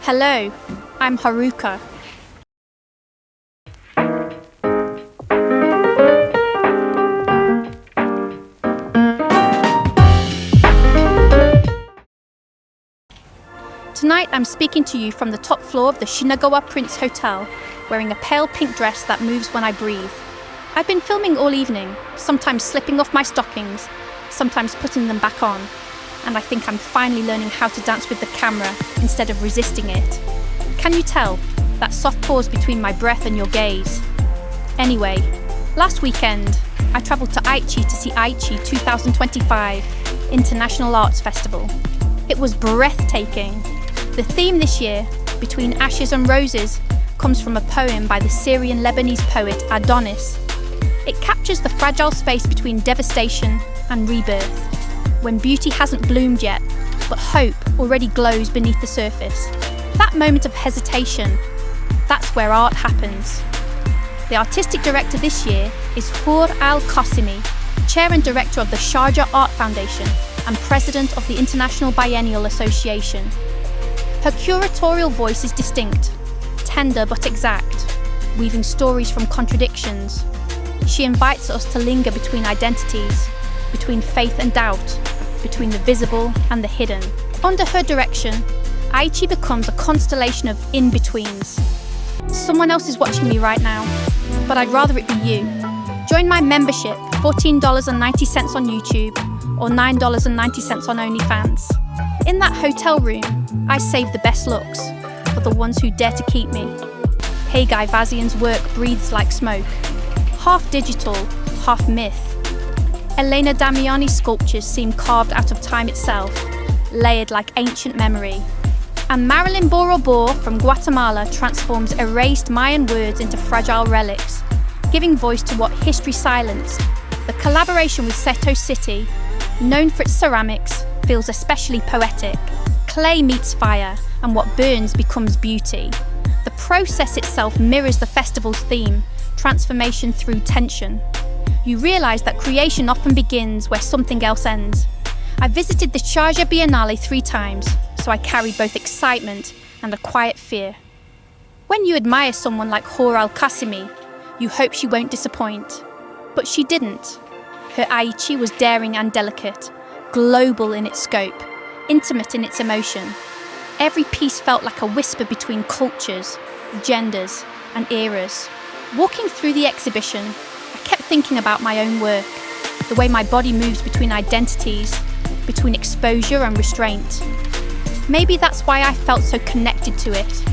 Hello, I'm Haruka. Tonight I'm speaking to you from the top floor of the Shinagawa Prince Hotel, wearing a pale pink dress that moves when I breathe. I've been filming all evening, sometimes slipping off my stockings, sometimes putting them back on, and I think I'm finally learning how to dance with the camera instead of resisting it. Can you tell? That soft pause between my breath and your gaze. Anyway, last weekend, I travelled to Aichi to see Aichi 2025 International Arts Festival. It was breathtaking. The theme this year, Between Ashes and Roses, comes from a poem by the Syrian-Lebanese poet Adonis. It captures the fragile space between devastation and rebirth, when beauty hasn't bloomed yet, but hope already glows beneath the surface. That moment of hesitation, that's where art happens. The artistic director this year is Hur Al-Qasimi, chair and director of the Sharjah Art Foundation and president of the International Biennial Association. Her curatorial voice is distinct, tender but exact, weaving stories from contradictions. She invites us to linger between identities, between faith and doubt, between the visible and the hidden. Under her direction, Aichi becomes a constellation of in-betweens. Someone else is watching me right now, but I'd rather it be you. Join my membership, $14.90 on YouTube or $9.90 on OnlyFans. In that hotel room, I save the best looks for the ones who dare to keep me. Haggai Vazian's work breathes like smoke, half digital, half myth. Elena Damiani's sculptures seem carved out of time itself, layered like ancient memory. And Marilyn Borobo from Guatemala transforms erased Mayan words into fragile relics, giving voice to what history silenced. The collaboration with Seto City, known for its ceramics, feels especially poetic. Clay meets fire, and what burns becomes beauty. The process itself mirrors the festival's theme, transformation through tension. You realise that creation often begins where something else ends. I visited the Sharjah Biennale 3 times, so I carry both excitement and a quiet fear. When you admire someone like Hur Al-Qasimi, you hope she won't disappoint. But she didn't. Her Aichi was daring and delicate, global in its scope, intimate in its emotion. Every piece felt like a whisper between cultures, genders, and eras. Walking through the exhibition, I kept thinking about my own work, the way my body moves between identities, between exposure and restraint. Maybe that's why I felt so connected to it,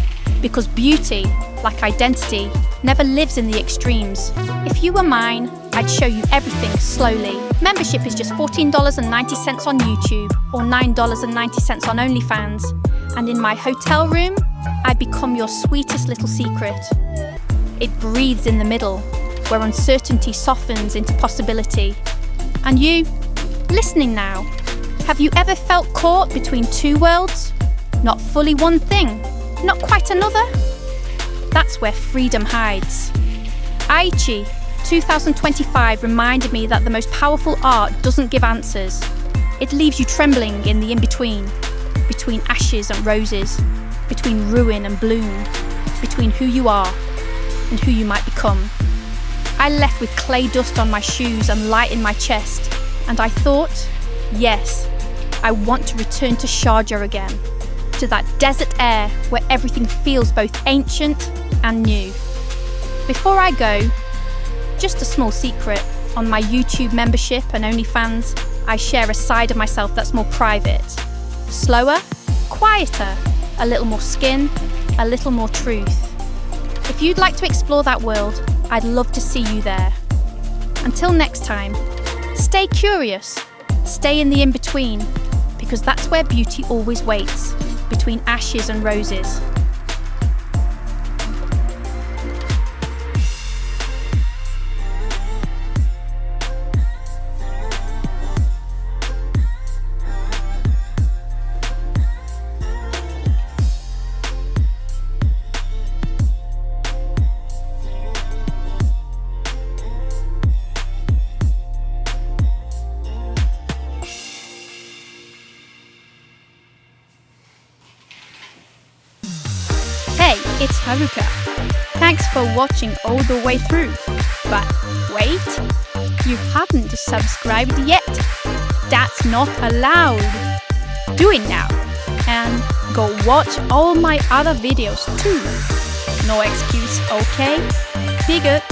because beauty, like identity, never lives in the extremes. If you were mine, I'd show you everything slowly. Membership is just $14.90 on YouTube or $9.90 on OnlyFans, and in my hotel room, I become your sweetest little secret. It breathes in the middle, where uncertainty softens into possibility. And you, listening now, have you ever felt caught between two worlds? Not fully one thing, not quite another? That's where freedom hides. Aichi 2025 reminded me that the most powerful art doesn't give answers. It leaves you trembling in the in-between, between ashes and roses, between ruin and bloom, between who you are and who you might become. I left with clay dust on my shoes and light in my chest, and I thought, yes, I want to return to Sharjah again, to that desert air where everything feels both ancient and new. Before I go, just a small secret, on my YouTube membership and OnlyFans, I share a side of myself that's more private. Slower, quieter, a little more skin, a little more truth. If you'd like to explore that world, I'd love to see you there. Until next time, stay curious, stay in the in-between, because that's where beauty always waits, between ashes and roses. it's Haruka. Thanks for watching all the way through. But wait, you haven't subscribed yet. That's not allowed. Do it now and go watch all my other videos too. No excuse, okay? Be good.